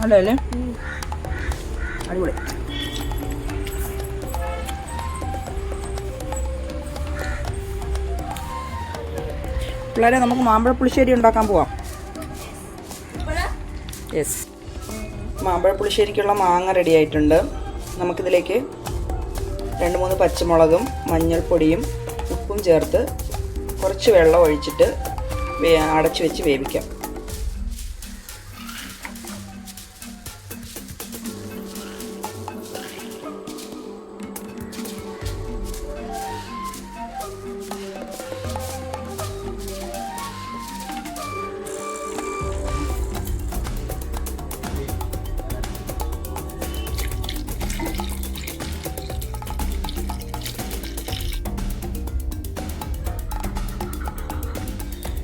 അല്ലേ? അടിപൊളി. പിള്ളേരെ, നമുക്ക് മാമ്പഴ പുളിശ്ശേരി ഉണ്ടാക്കാൻ പോവാം. യെസ്, മാമ്പഴ പുളിശ്ശേരിക്കുള്ള മാങ്ങ റെഡി ആയിട്ടുണ്ട്. നമുക്കിതിലേക്ക് 2-3 പച്ചമുളകും മഞ്ഞൾപ്പൊടിയും ഉപ്പും ചേർത്ത് കുറച്ച് വെള്ളം ഒഴിച്ചിട്ട് അടച്ചു വെച്ച് വേവിക്കാം.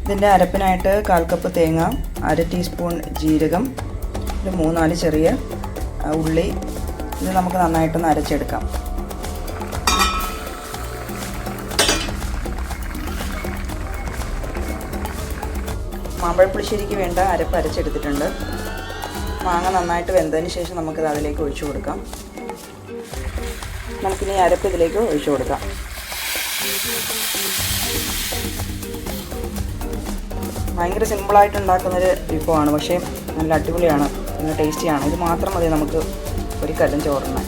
ഇതിൻ്റെ അരപ്പിനായിട്ട് 1/4 കപ്പ് തേങ്ങ, 1/2 ടീസ്പൂൺ ജീരകം, 3-4 ചെറിയ ഉള്ളി. ഇത് നമുക്ക് നന്നായിട്ടൊന്ന് അരച്ചെടുക്കാം. മാമ്പഴപ്പുളിശ്ശേരിക്ക് വേണ്ട അരപ്പ് അരച്ചെടുത്തിട്ടുണ്ട്. മാങ്ങ നന്നായിട്ട് വെന്തതിന് ശേഷം നമുക്കിത് അതിലേക്ക് ഒഴിച്ചു കൊടുക്കാം. നമുക്കിനി അരപ്പ് ഇതിലേക്ക് ഒഴിച്ചു കൊടുക്കാം. ഭയങ്കര സിമ്പിളായിട്ട് ഉണ്ടാക്കുന്നൊരു വിഭവമാണ്, പക്ഷേ നല്ല അടിപൊളിയാണ്, നല്ല ടേസ്റ്റിയാണ്. ഇത് മാത്രം മതി നമുക്ക് ഒരു കല്ലും ചോറിന്.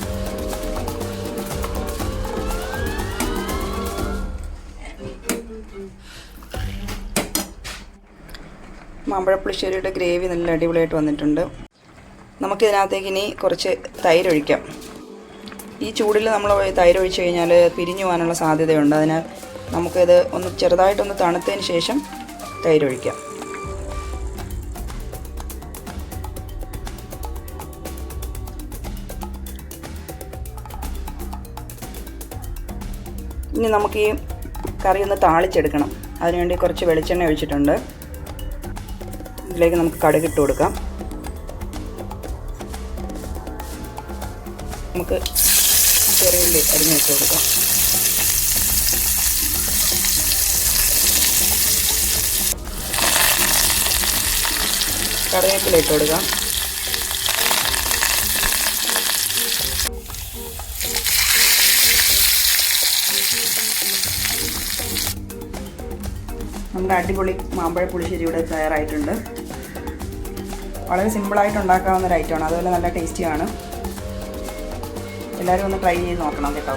മാമ്പഴപ്പുളിശ്ശേരിയുടെ ഗ്രേവി നല്ല അടിപൊളിയായിട്ട് വന്നിട്ടുണ്ട്. നമുക്കിതിനകത്തേക്ക് ഇനി കുറച്ച് തൈര് ഒഴിക്കാം. ഈ ചൂടിൽ നമ്മൾ തൈര് ഒഴിച്ച് കഴിഞ്ഞാൽ പിരിഞ്ഞു പോകാനുള്ള സാധ്യതയുണ്ട്. അതിനാൽ നമുക്കിത് ഒന്ന് ചെറുതായിട്ടൊന്ന് തണുത്തതിന് ശേഷം തൈര് ഒഴിക്കാം. ഇനി നമുക്ക് ഈ കറി ഒന്ന് താളിച്ചെടുക്കണം. അതിനുവേണ്ടി കുറച്ച് വെളിച്ചെണ്ണ ഒഴിച്ചിട്ടുണ്ട്. ഇതിലേക്ക് നമുക്ക് കടുക് ഇട്ട് കൊടുക്കാം. നമുക്ക് ചെറിയ ഉള്ളി അരിഞ്ഞ് ഇട്ട് കൊടുക്കാം. കറിവേപ്പില ഇട്ട് കൊടുക്കാം. നമ്മുടെ അടിപൊളി മാമ്പഴ പുളിശ്ശേരി ഇവിടെ തയ്യാറായിട്ടുണ്ട്. വളരെ സിമ്പിളായിട്ട് ഉണ്ടാക്കാവുന്ന ഒരു ഐറ്റമാണ്, അതുപോലെ നല്ല ടേസ്റ്റിയാണ്. എല്ലാവരും ഒന്ന് ട്രൈ ചെയ്ത് നോക്കണം കേട്ടോ.